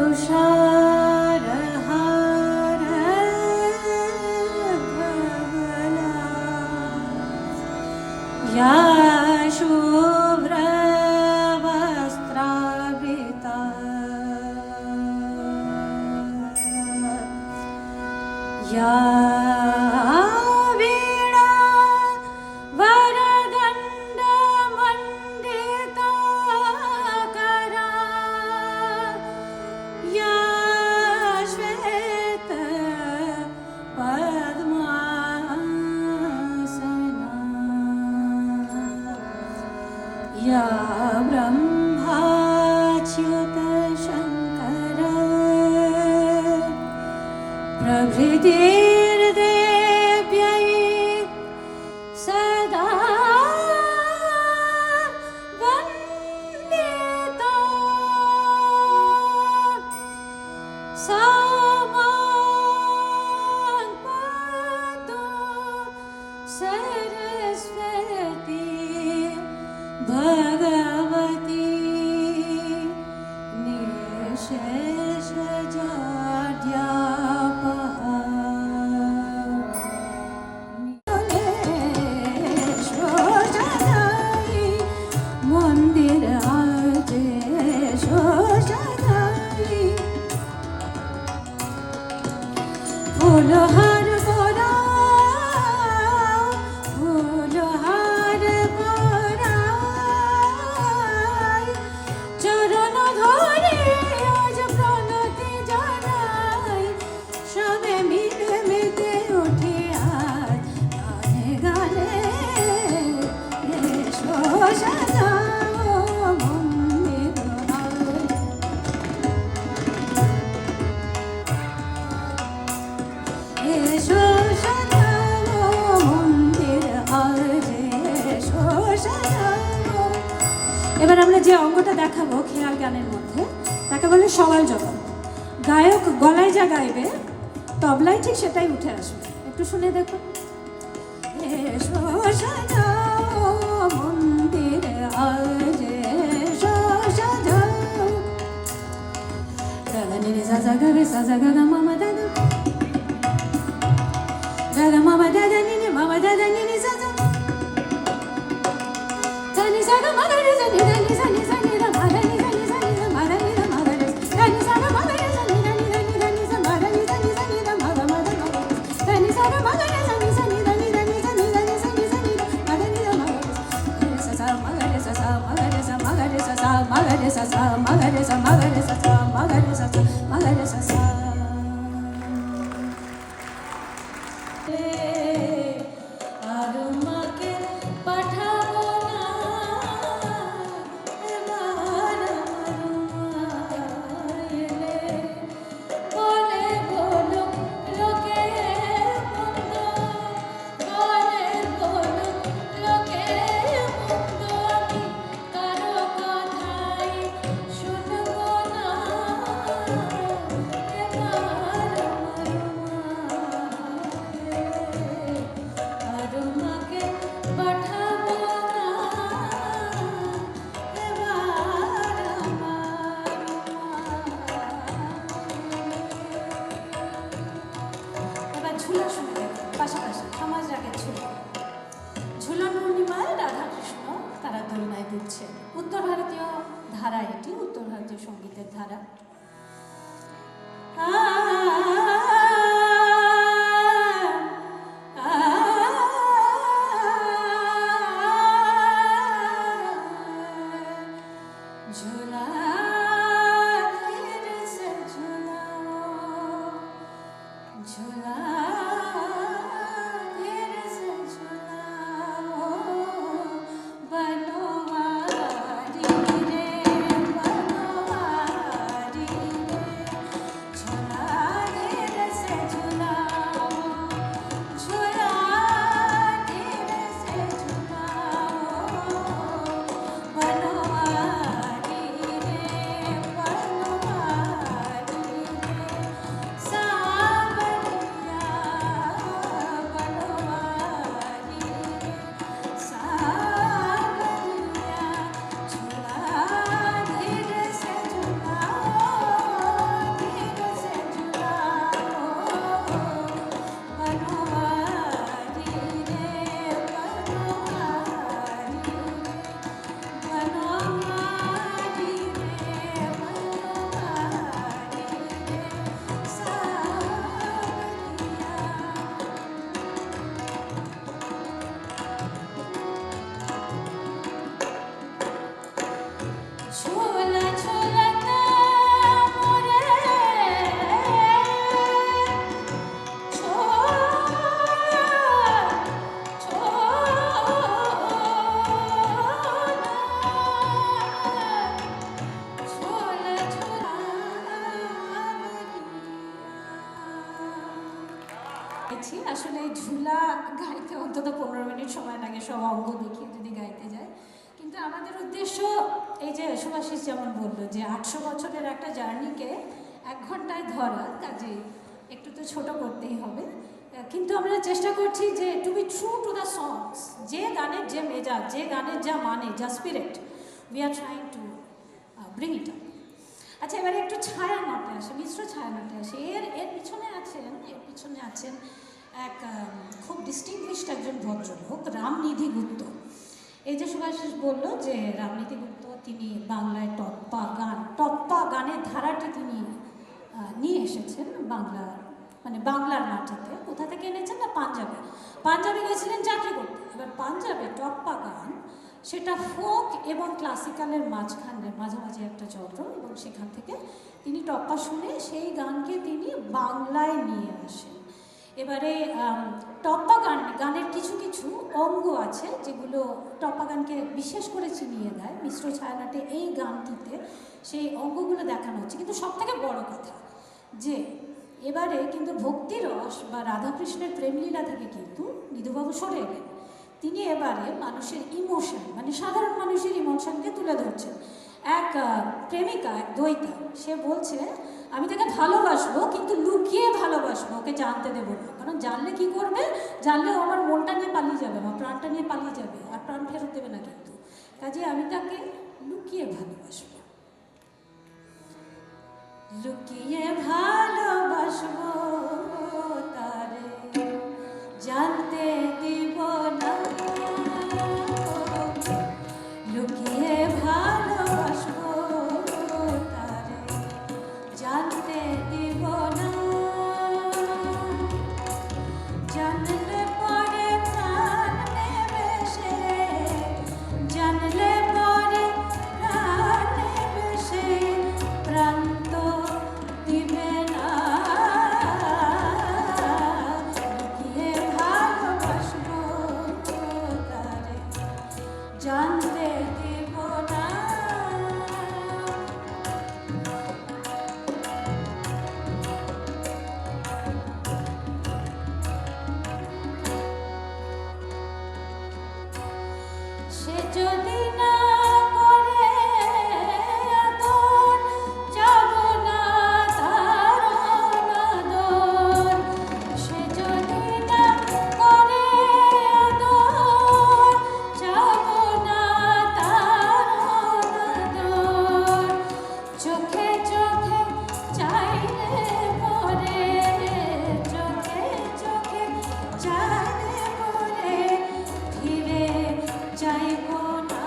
तुषारहार धवला या शुभ्रवस्त्रावृता या या ब्रह्माच्युत शंकर प्रभृतिर्देव्यै सदा वन्दिता सा मां पातु सरस्वती भगवती निशेषजाड्यापहा शोषदायि मंदिर आजे शोषदायि फूलहार এবার আমরা যে অঙ্গটা দেখাবো খেয়াল গানের মধ্যে তাকে বলে সওয়াল জবাব। গায়ক গলায় যা গাইবে তবলায় ঠিক সেটাই উঠে আসবে। একটু শুনে দেখো। এসো সাজাও মন্দির আজ এসো সাজাও দাদা নিনি সাজা গাবে সাজা গাগা মামা দাদা গাগা মামা দাদা নিনি মামা দাদা নিনি সাজা Sani saga magare sani sani sani sani da magare sani sani da magare da magare sani saga magare sani sani sani sani da magare sani sani da magare magare sani saga magare sani sani sani sani sani sani sani sani da magare da magare sa sa magare sa sa magare sa magare sa sa magare sa sa magare sa magare sa sa magare sa sa magare sa sa পাশাপাশি সমাজ রাগের ঝুলা ঝুলা পূর্ণিমায় রাধা কৃষ্ণ তারা দোলনায় দুলছে। উত্তর ভারতীয় ধারা, এটি উত্তর ভারতীয় সঙ্গীতের ধারা। গাইছি। আসলে এই ঝুলা গাইতে অন্তত 15 মিনিট সময় লাগে, সব অঙ্গ দেখিয়ে যদি গাইতে যায়। কিন্তু আমাদের উদ্দেশ্য, এই যে সুভাষিস যেমন বললো যে 800 বছরের একটা জার্নিকে 1 ঘন্টায় ধরা, কাজে একটু তো ছোট করতেই হবে। কিন্তু আমরা চেষ্টা করছি যে to be true to the songs, যে গানের যে মেজাজ, যে গানের যা মানে, যা spirit, we are trying to bring it up. আচ্ছা, এবারে একটু ছায়া নাটে আসে, মিশ্র ছায়া নাটে আসে। এর পিছনে আছেন এক খুব ডিস্টিংগুইশড একজন ভদ্রলোক, রামনিধি গুপ্ত। এই যে সুভাষিস বলল যে রামনিধি গুপ্ত, তিনি বাংলায় টপ্পা গানের ধারাটি তিনি নিয়ে এসেছেন বাংলার মাটিতে। কোথা থেকে এনেছেন না, পাঞ্জাবে গেছিলেন চাকরি করতে। এবার পাঞ্জাবে টপ্পা গান, সেটা ফোক এবং ক্লাসিক্যালের মাঝামাঝি একটা চক্র, এবং সেখান থেকে তিনি টপ্পা শুনে সেই গানকে তিনি বাংলায় নিয়ে আসেন। এবারে টপ্পা গানের কিছু কিছু অঙ্গ আছে যেগুলো টপ্পা গানকে বিশেষ করে চিনিয়ে দেয়। মিশ্র ছায়ানাটে এই গানটিতে সেই অঙ্গগুলো দেখানো হচ্ছে। কিন্তু সবথেকে বড় কথা যে এবারে কিন্তু ভক্তিরস বা রাধাকৃষ্ণের প্রেমলীলা থেকে কিন্তু নিধুবাবু সরে এলেন। তিনি এবারে মানুষের ইমোশন, মানে সাধারণ মানুষের ইমোশনকে তুলে ধরছেন। এক প্রেমিকা, এক দ্বৈতা, সে বলছে আমি তাকে ভালোবাসবো, কিন্তু লুকিয়ে ভালোবাসবো, ওকে জানতে দেবো না। কারণ জানলে কি করবে, জানলে ও আমার মনটা নিয়ে পালিয়ে যাবে বা প্রাণটা নিয়ে পালিয়ে যাবে, আর প্রাণ ফেরত দেবে না। কিন্তু কাজে আমি তাকে লুকিয়ে ভালোবাসবো, লুকিয়ে ভালোবাসবো তারে, জানতে দিব না, লুকিয়ে ভালোবাসবো তারে, জানতে দিব না, জানলে পরে প্রাণ নেবে সে, জানলে পরে প্রাণ নেবে সে, প্রাণ তো দিবে না, লুকিয়ে ভালোবাসবো তারে, জানতে দিব না। সে যদি না করে আদর, যাব না তার অনাদর, সে যদি না করে আদর, যাব না তার অনাদর, চোখে চোখে চাইলে পরে, চোখে চোখে চাইলে পরে, ফিরে যাইব না,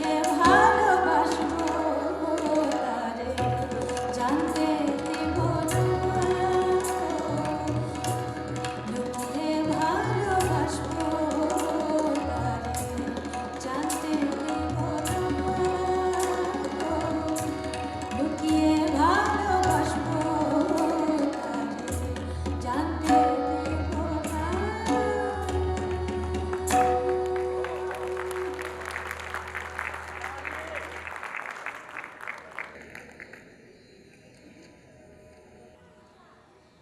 লুকিয়ে ভালোবাসবো তারে, জানতে দিব না, লুকিয়ে ভালোবাসবো তারে, জানতে দিব না, লুকিয়ে ভালোবাসবো তারে, জানতে দিব না।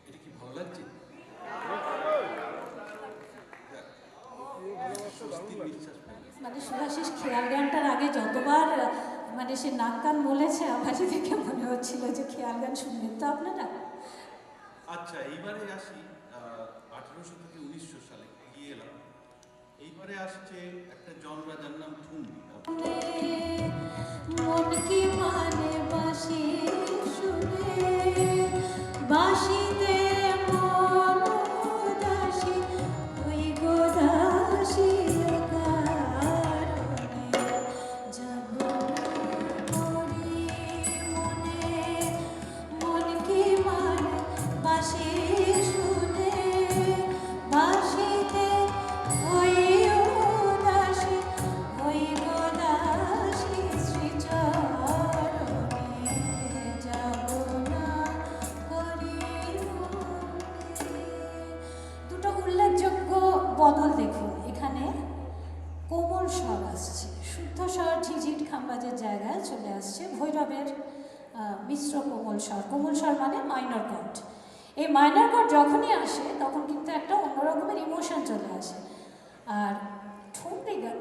এটা কি ভালো লাগছে? স্বস্তির নিঃশ্বাস ফেললাম। মানে সুভাষিস খেয়াল গানটার আগে যতবার মানে সে নাক কান বলেছে, আমার দেখে মনে হচ্ছিল যে খেয়াল গান শুনবেন তো আপনারা। আচ্ছা, এইবারে আসি 1800 থেকে 1900 সালে গিয়ে এলাম। এইবারে আসছে একটা জনরা, যার নাম ঠুমরি। মন কি মানে বাঁশি শুনে, বাঁশিতে মন উদাসী, ওই গো দাসী কারণে, যাব করি মনে, মন কি মানে বাঁশি শুনে, বাঁশিতে ওই উদাসী, ওই গো দাসী শ্রীচরণে, যাব না করি মনে। দুটো উল্লেখযোগ্য বদল দেখুন এখানে। কোমল স্বর আসছে, শুদ্ধ স্বর ঝিঝিট খাম্বাজের জায়গায় চলে আসছে ভৈরবের মিশ্র কোমল স্বর মানে মাইনর কর্ড। এই মাইনর কর্ড যখনই আসে তখন কিন্তু একটা অন্যরকমের ইমোশন চলে আসে। আর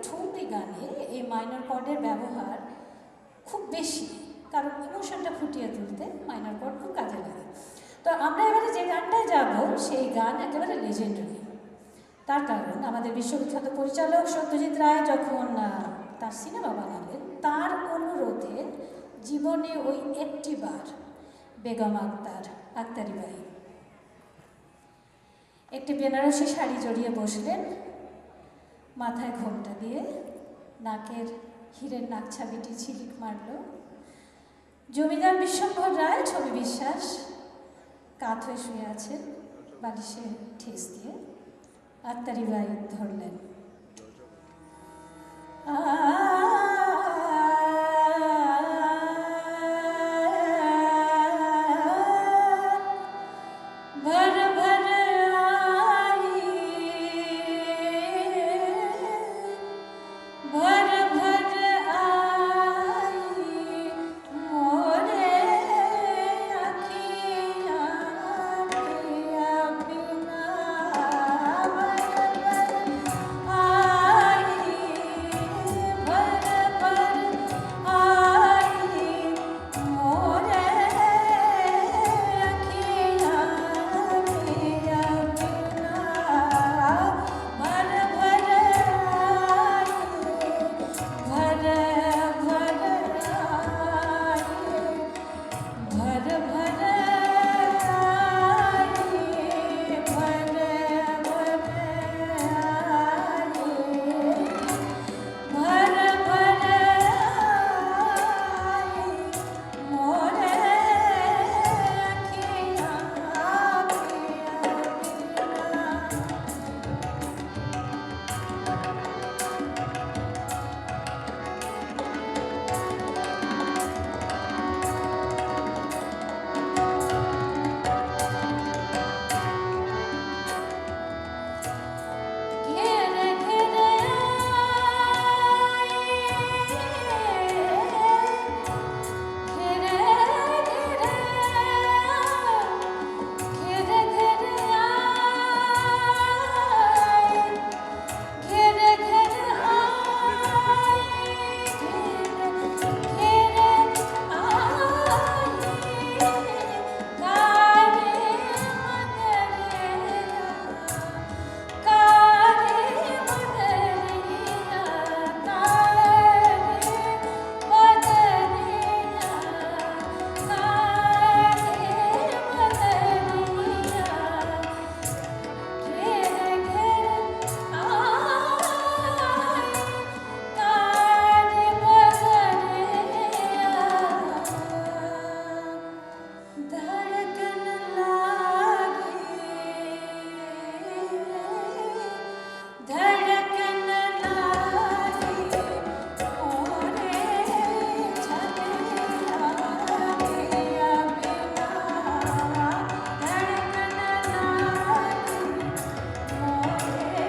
ঠুমরি গানে এই মাইনর কর্ডের ব্যবহার খুব বেশি, কারণ ইমোশনটা ফুটিয়ে তুলতে মাইনর কর্ড খুব কাজে লাগে। তো আমরা এবারে যে গানটায় যাব সেই গান একেবারে লেজেন্ডারি। তার কারণ আমাদের বিশ্ববিখ্যাত পরিচালক সত্যজিৎ রায় যখন তার সিনেমা বানালেন, তার অনুরোধে জীবনে ওই একটিবার বেগম আক্তারি বাই একটি বেনারসি শাড়ি জড়িয়ে বসলেন, মাথায় ঘোমটা দিয়ে, নাকের হীরের নাকছাবিটি ছিলিক মারল। জমিদার বিশ্বম্ভর রায়, ছবি বিশ্বাস কাত হয়ে শুয়ে আছেন বালিশে ঠেস দিয়ে। আক্তারি বাই ধরলেন, ভর ভর আই, ভর ভর আই মোরে আখিয়া পিয়া বিনা, ভর ভর আই, ভর ভর আই মোরে আখিয়া পিয়া বিনা, ভর ভর আই, ভর ভর আই, ভর ভর আই, ভর ভর আই, ভর ভর আই মোরে আখিয়া ঘেরে ঘেরে আই, ঘেরে ঘেরে ঘেরে ঘেরে আই, ঘেরে ঘেরে আই, ঘেরে धड़कन लागी, धड़कन लागी मोरे छलिया पिया बिना, धड़कन लागी मोरे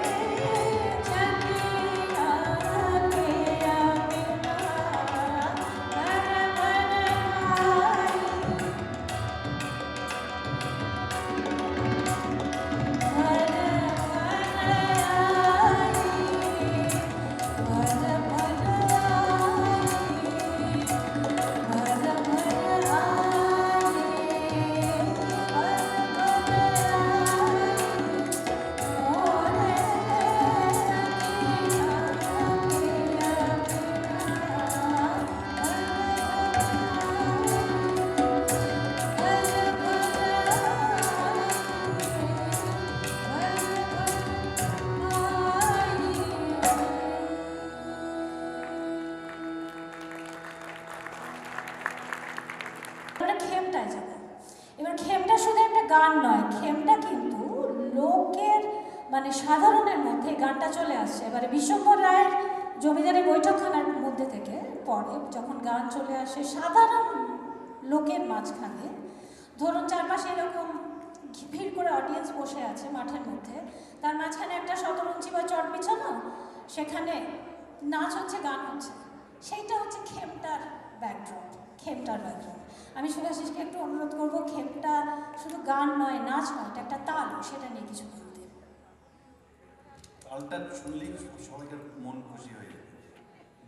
छलिया पिया बिना, भर भर आई, भर এবার খেমটায় যাব। এবার খেমটা শুধু একটা গান নয়, খেমটা কিন্তু লোকের মানে সাধারণের মধ্যে গানটা চলে আসছে। এবারে বিশ্বম্ভর রায়ের জমিদারি বৈঠকখানার মধ্যে থেকে পরে যখন গান চলে আসে সাধারণ লোকের মাঝখানে, ধরুন চারপাশে এরকম ভিড় করে অডিয়েন্স বসে আছে মাঠের মধ্যে, তার মাঝখানে একটা শতরঞ্চি বা চট বিছানো, সেখানে নাচ হচ্ছে, গান হচ্ছে, সেইটা হচ্ছে খেমটার ব্যাকড্রপ, খেমটার ব্যাকড্রপ। আমি শুভাশিসকে একটু অনুরোধ করবো, খেমটা শুধু গান নয়, নাচ নয়, এটা একটা তাল, সেটা নিয়ে কিছু বলতে। তালটা শুনলেই সবাইকার মন খুশি হয়ে যায়।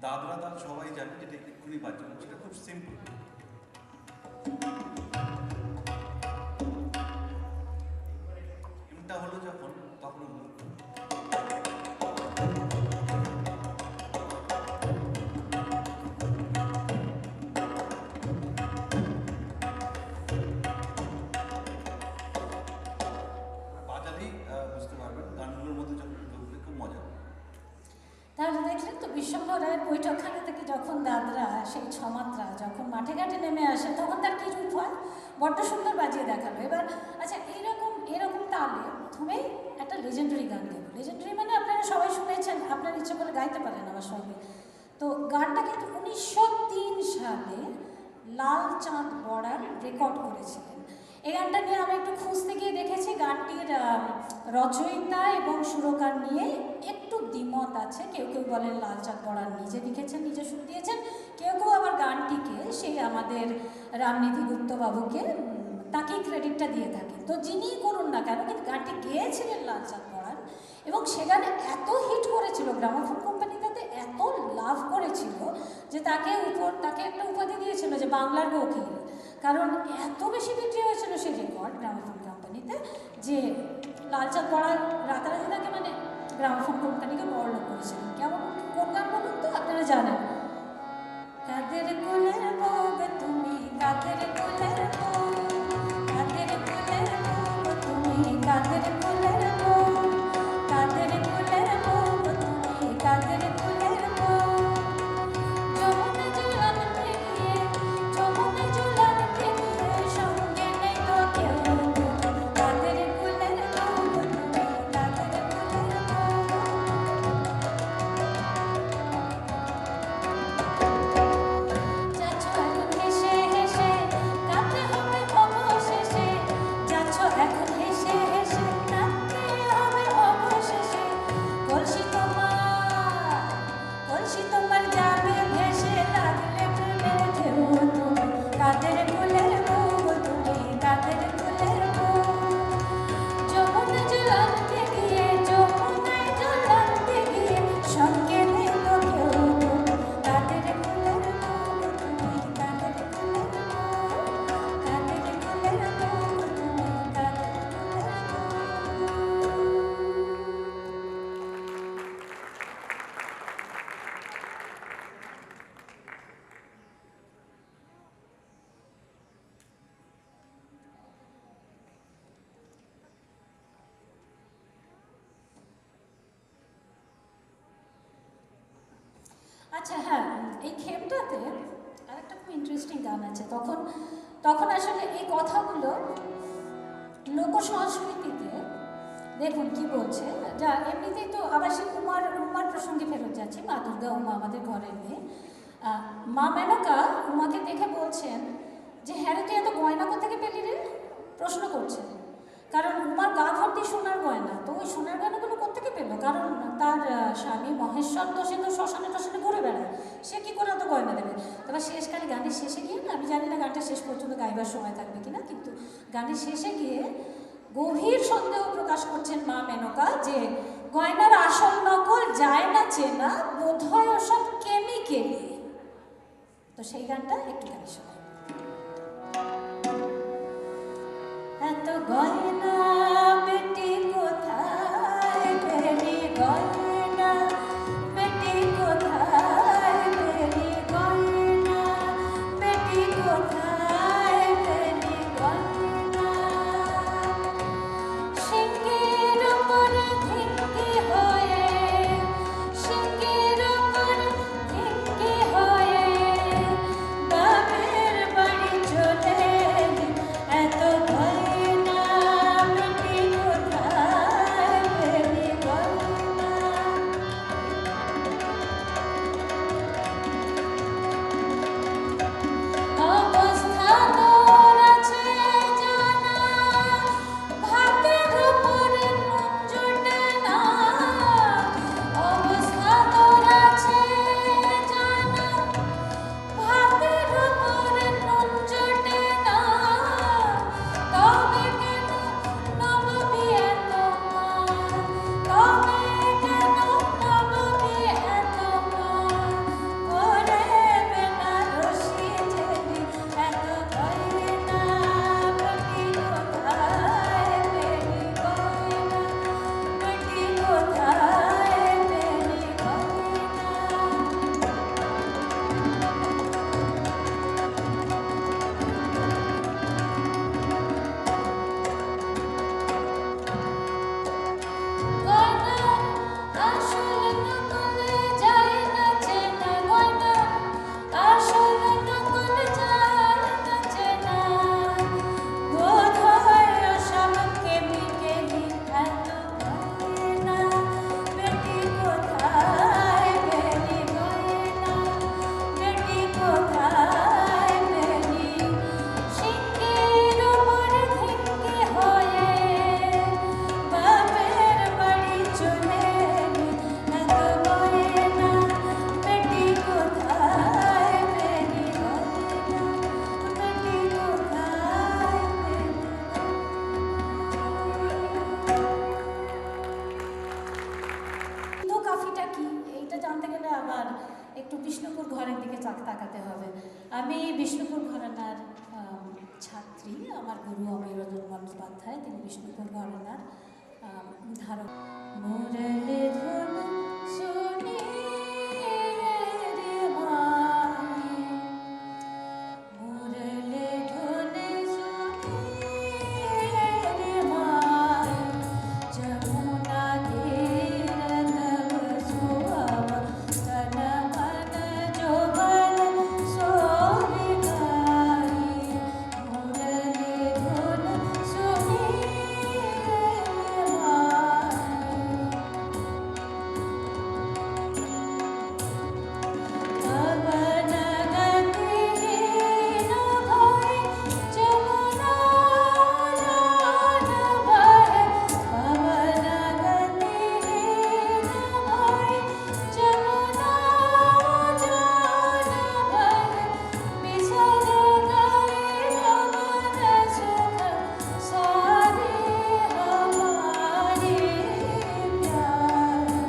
দাদরা তাল সবাই জানে, যেটা এক্ষুনি বাজছে, সেটা খুব সিম্পল। খেমটা হলো যখন, তখন হলো বাজালেই বুঝতে পারবেন গানগুলোর মধ্যে যখন ঢুকলে খুব মজা হবে। তাহলে দেখলেন তো, বিশ্বম্ভ রায়ের বৈঠকখানা থেকে যখন দাদরা সেই ছমাত্রা যখন মাঠে ঘাটে নেমে আসে, তখন তার কী রূপ হয়, বড্ড সুন্দর বাজিয়ে দেখালো। এবার আচ্ছা, এরকম তালে প্রথমেই একটা লেজেন্ডারি গান দেবো। লেজেন্ডারি মানে আপনারা সবাই শুনেছেন, আপনার ইচ্ছে করে গাইতে পারেন আমার সঙ্গে। তো গানটা কিন্তু 1903 সালে লালচাঁদ বড়াল রেকর্ড করেছিলেন। এই গানটা নিয়ে আমি একটু খুঁজতে গিয়ে দেখেছি, গানটির রচয়িতা এবং সুরকার নিয়ে একটু দ্বিমত আছে। কেউ কেউ বলেন লালচাঁদ বড়াল নিজে লিখেছেন, নিজে সুর দিয়েছেন, কেউ কেউ আবার গানটিকে সেই আমাদের রামনিধি গুপ্ত বাবুকে তাকেই ক্রেডিটটা দিয়ে থাকেন। তো যিনিই করুন না কেন, কিন্তু গানটি গেয়েছিলেন লালচাঁদ বড়াল, এবং সে গানে এত হিট করেছিল, গ্রামোফোন কোম্পানি তাতে এত লাভ করেছিল যে তাকে একটা উপাধি দিয়েছিল যে বাংলার কোকিল। কারণ এত বেশি বিক্রি হয়েছিল সেই রেকর্ড গ্রামোফোন কোম্পানিতে, যে লালচাঁদ বড়াল রাতারাতি তাকে মানে গ্রামোফোন কোম্পানিকে বড়লোক করেছিলেন। কেমন, কোন গান বলুন তো, আপনারা জানেন? কাদের কোলের বউ তুমি, কাদের কোলের বউ, কাদের কোলের বউ তুমি, কাদের কোলের বউ, কাদের কোলের বউ তুমি, কাদের কোলের বউ। যমুনা জলান পেরিয়ে, যমুনা জলান পেরিয়ে, সঙ্গে নেই তো কেউ, কাদের কোলের বউ তুমি, কাদের কোলের বউ। যাচ্ছ এখন হেসে হেসে, কাঁদতে হবে অবশেষে, যাচ্ছ এখন হেসে হেসে, কাঁদতে হবে অবশেষে। কলসি তোমার যাবে ভেসে, লাগলে প্রেমের ঢেউ তুমি, কাদের কোলের বউ তুমি, কাদের কোলের বউ। যমুনা জলান্তে গিয়ে, যমুনায় জলান্তে গিয়ে, সঙ্গে নেই তো কেউ তুমি, কাদের কোলের বউ তুমি, কাদের কোলের বউ, কাদের কোলের বউ তুমি, কাদের কোলের বউ। আচ্ছা হ্যাঁ, এই খেমটাতে আরেকটা খুব ইন্টারেস্টিং গান আছে। তখন আসলে এই কথাগুলো লোক সংস্কৃতিতে, দেখুন কি বলছে, যা এমনিতেই তো আবার সে উমার প্রসঙ্গে ফেরত যাচ্ছে। মা দুর্গা, উমা আমাদের ঘরের মেয়ে। মা মেনকা উমাকে দেখে বলছেন যে, হ্যাঁ রে, তুই এত গয়না কোথেকে পেলি রে, প্রশ্ন করছেন। কারণ উমার গা ভর্তি সোনার গয়না, তো ওই সোনার গয়নাগুলো কোথেকে পেলো? কারণ তার স্বামী মহেশ্বর তো সে তো শ্মশানে টশানে ঘুরে বেড়ায়, সে কী করে এত গয়না দেবে? তবে শেষকালে গানের শেষে গিয়ে, না আমি জানি না গানটা শেষ পর্যন্ত গাইবার সময় থাকবে কিনা, কিন্তু গানের শেষে গিয়ে গভীর সন্দেহ প্রকাশ করছেন মা মেনকা যে গয়নার আসল নকল যায় না চেনা, বোধ হয় ওসব কেমিক্যালি। তো সেই গানটা একটুখানি শোনাই। এত গয়না বেটি কোথায় পেলি, গয়না বেটি কোথায় পেলি, গয়না বেটি কোথায় পেলি, গয়না। সিংহের উপর ধিঙ্কি হয়ে, সিংহের উপর ধিঙ্কি হয়ে, বাপের বাড়ি চলে এলি, এত গয়না আমি বিষ্ণুপুর ঘরানার ছাত্রী। আমার গুরু অমিয় রঞ্জন বন্দ্যোপাধ্যায়, তিনি বিষ্ণুপুর ঘরানার ধারক। মুরলি ধুন শুনি রে মায়ে, মুরলি ধুন শুনি রে মায়ে, যমুনা তীর তব সুহাব তন मन जोबन सोहि गाई, मुरली धुन सुनी पवन गतिहीन भय जमुना जान बहे, पवन गतिहीन भय जमुना जान बहे, बिसर गए गगन सुख सारे हमारे प्यारे,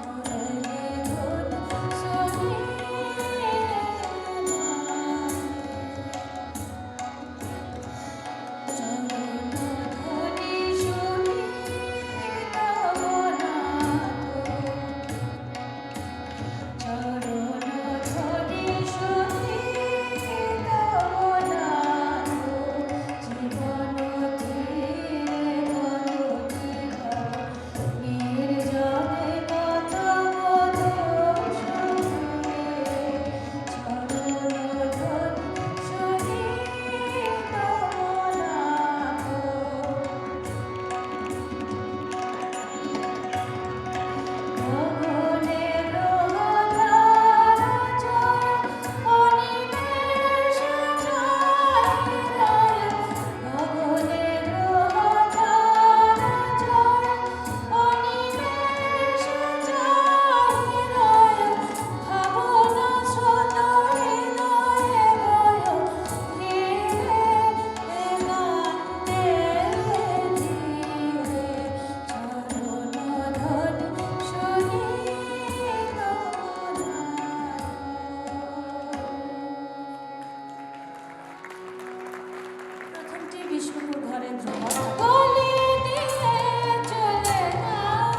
मुरली धुन सुनी चरण ध्वनि सुनी तब नाथ, চরণ ধরি শুনি তব নাম, জীবন তীরে গতি ঘর, নির্জনে কত মধু শুনে, চরণ ধরি শুনি তব নাম। গগনের ধারা জয় অনিমেষ জয় রায়, গগনের ধারা জয় অনিমেষ জয় রায়, ভাবনা শত হৃদয়ে গয়, ধীরে গানে ধীরে, চরণ ধরি শুনি তব নাম। প্রথমটি বিষ্ণুপুর ঘরের ধ্রুপদ। গলি দিয়ে চলে যায়,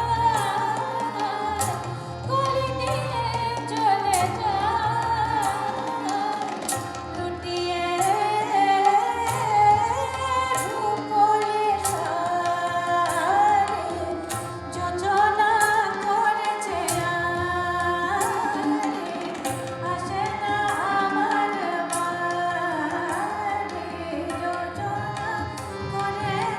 গলি দিয়ে চলে যায়, লুটিয়ে রূপলি শাড়ি, যোজনা করেছে আরে, আসে না আমার বাড়ি, যোজনা করেছে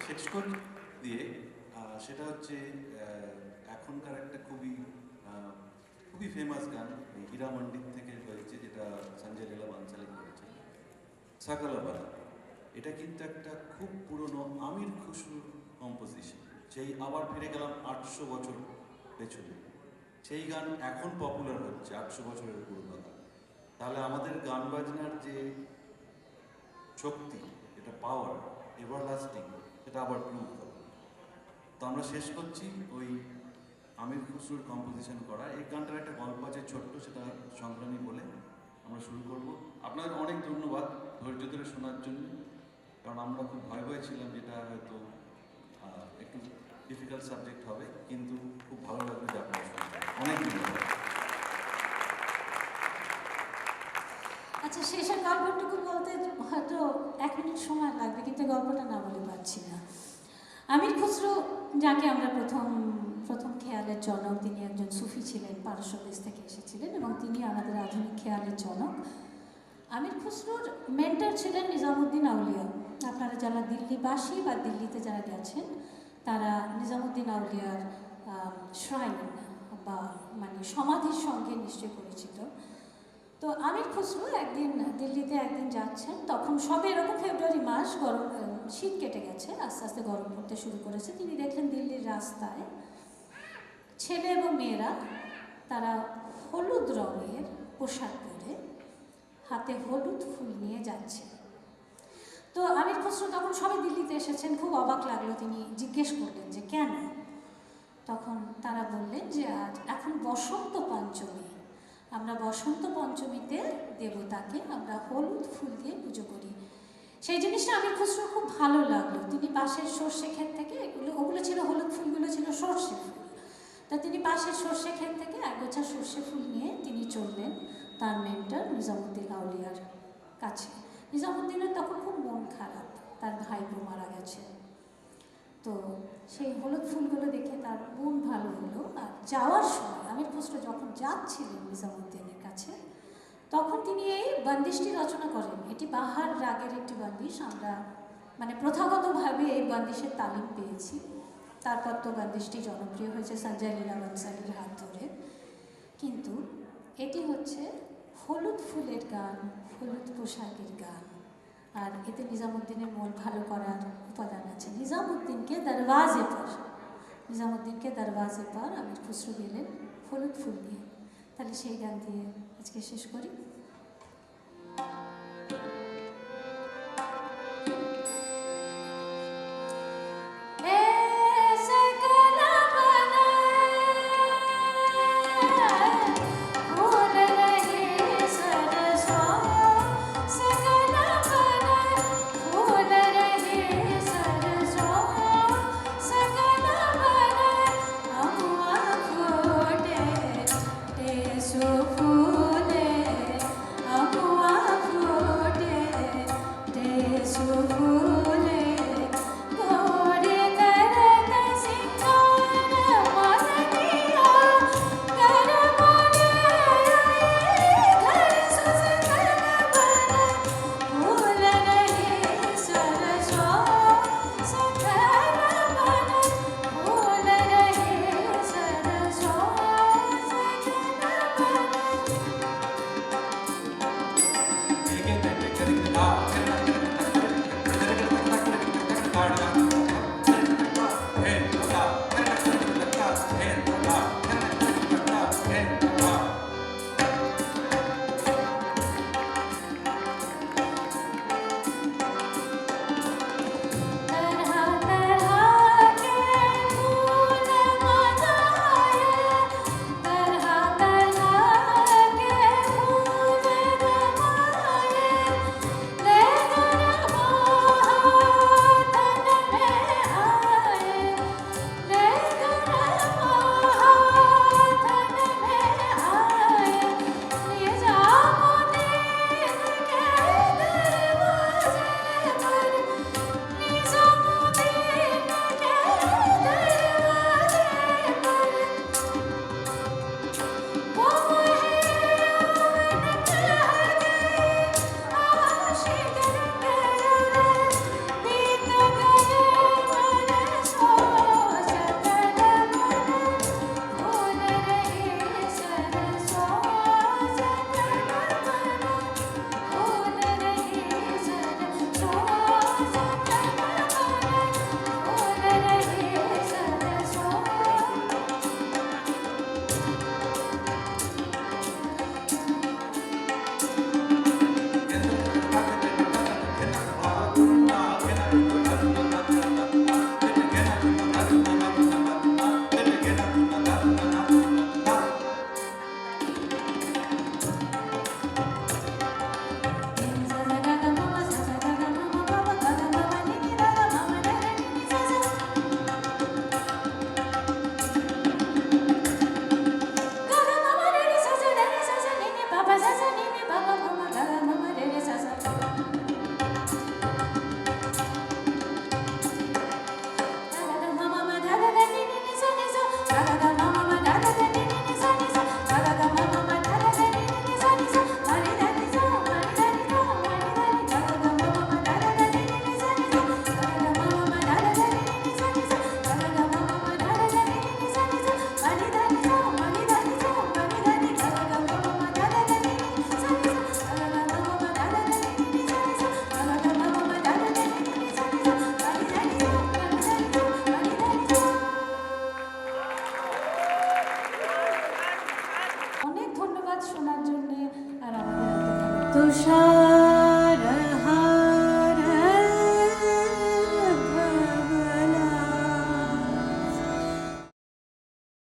শেষ করে দিয়ে সেটা হচ্ছে এখনকার একটা খুবই খুবই ফেমাস গান হীরা মন্ডিত থেকে হয়েছে, যেটা সঞ্জয় লীলা বানসালি করেছে, সাকালাবালা। এটা কিন্তু একটা খুব পুরনো আমির খুসরুর কম্পোজিশন। সেই আবার ফিরে গেলাম 800 বছর পেছনে। সেই গান এখন পপুলার হচ্ছে 800 বছরের পুরনো গান। তাহলে আমাদের গান বাজনার যে শক্তি, এটা পাওয়ার এভারলাস্টিং, সেটা আবার প্রুভ হবে। তো আমরা শেষ করছি ওই আমির খুসরুর কম্পোজিশন করা এই গানটার একটা গল্প আছে ছোট্ট, সেটা সংগ্রামী বলে আমরা শুরু করব। আপনাদের অনেক ধন্যবাদ ধৈর্য ধরে শোনার জন্য, কারণ আমরা খুব ভয় ভয় ছিলাম যেটা হয়তো একটু ডিফিকাল্ট সাবজেক্ট হবে, কিন্তু খুব ভালো লাগবে যে আপনারা শুনবেন। অনেক ধন্যবাদ। আচ্ছা, শেষের গল্পটুকু বলতে হয়তো 1 মিনিট সময় লাগবে, কিন্তু গল্পটা না বলে পারছি না। আমির খুসরো, যাকে আমরা প্রথম খেয়ালের জনক, তিনি একজন সুফি ছিলেন, পারস্য দেশ থেকে এসেছিলেন এবং তিনি আমাদের আধুনিক খেয়ালের জনক। আমির খুসরোর মেন্টর ছিলেন নিজামুদ্দিন আউলিয়া। আপনারা যারা দিল্লিবাসী বা দিল্লিতে যারা গেছেন, তারা নিজামুদ্দিন আউলিয়ার শ্রাইন বা মানে সমাধির সঙ্গে নিশ্চয়ই পরিচিত। তো আমির খুসরো দিল্লিতে একদিন যাচ্ছেন, তখন সবে এরকম ফেব্রুয়ারি মাস, গরম, শীত কেটে গেছে, আস্তে আস্তে গরম পড়তে শুরু করেছে। তিনি দেখলেন দিল্লির রাস্তায় ছেলে এবং মেয়েরা তারা হলুদ রঙের পোশাক পরে হাতে হলুদ ফুল নিয়ে যাচ্ছে। তো আমির খুসরো তখন সবে দিল্লিতে এসেছেন, খুব অবাক লাগলো। তিনি জিজ্ঞেস করলেন যে কেন? তখন তারা বললেন যে এখন বসন্ত পঞ্চমী, আমরা বসন্ত পঞ্চমীতে দেবতাকে আমরা হলুদ ফুল দিয়ে পুজো করি। সেই জিনিসটা আমির খুসরো খুব ভালো লাগলো। তিনি পাশের সর্ষে ক্ষেত থেকে, ওগুলো ছিল হলুদ ফুলগুলো ছিল সর্ষে ফুল, তা তিনি পাশের সর্ষে ক্ষেত থেকে একগোছা সর্ষে ফুল নিয়ে তিনি চললেন তার মেন্টর নিজামুদ্দিন আউলিয়ার কাছে। নিজামুদ্দিনের তখন খুব মন খারাপ, তার ভাইপো মারা গেছে। তো সেই হলুদ ফুলগুলো দেখে তার মন ভালো হলো। আর যাওয়ার সময় আমির খুসরো যখন যাচ্ছিলেন নিজামুদ্দিনের কাছে, তখন তিনি এই বন্দিশটি রচনা করেন। এটি বাহার রাগের একটি বন্দিশ। আমরা মানে প্রথাগতভাবে এই বন্দিশের তালিম পেয়েছি, তারপর তো বন্দিশটি জনপ্রিয় হয়েছে সঞ্জয় লীলা বানসালির হাত ধরে। কিন্তু এটি হচ্ছে হলুদ ফুলের গান, হলুদ পোশাকের গান, আর এতে নিজামুদ্দিনের মন ভালো করার উপাদান আছে। নিজামুদ্দিনকে দরওয়াজে পর আমির খুসরো গেলেন হলুদ ফুল নিয়ে। তাহলে সেই গান দিয়ে আজকে শেষ করি। অনেক ধন্যবাদ শোনার জন্য আর আমাদের এত ভালো তুষার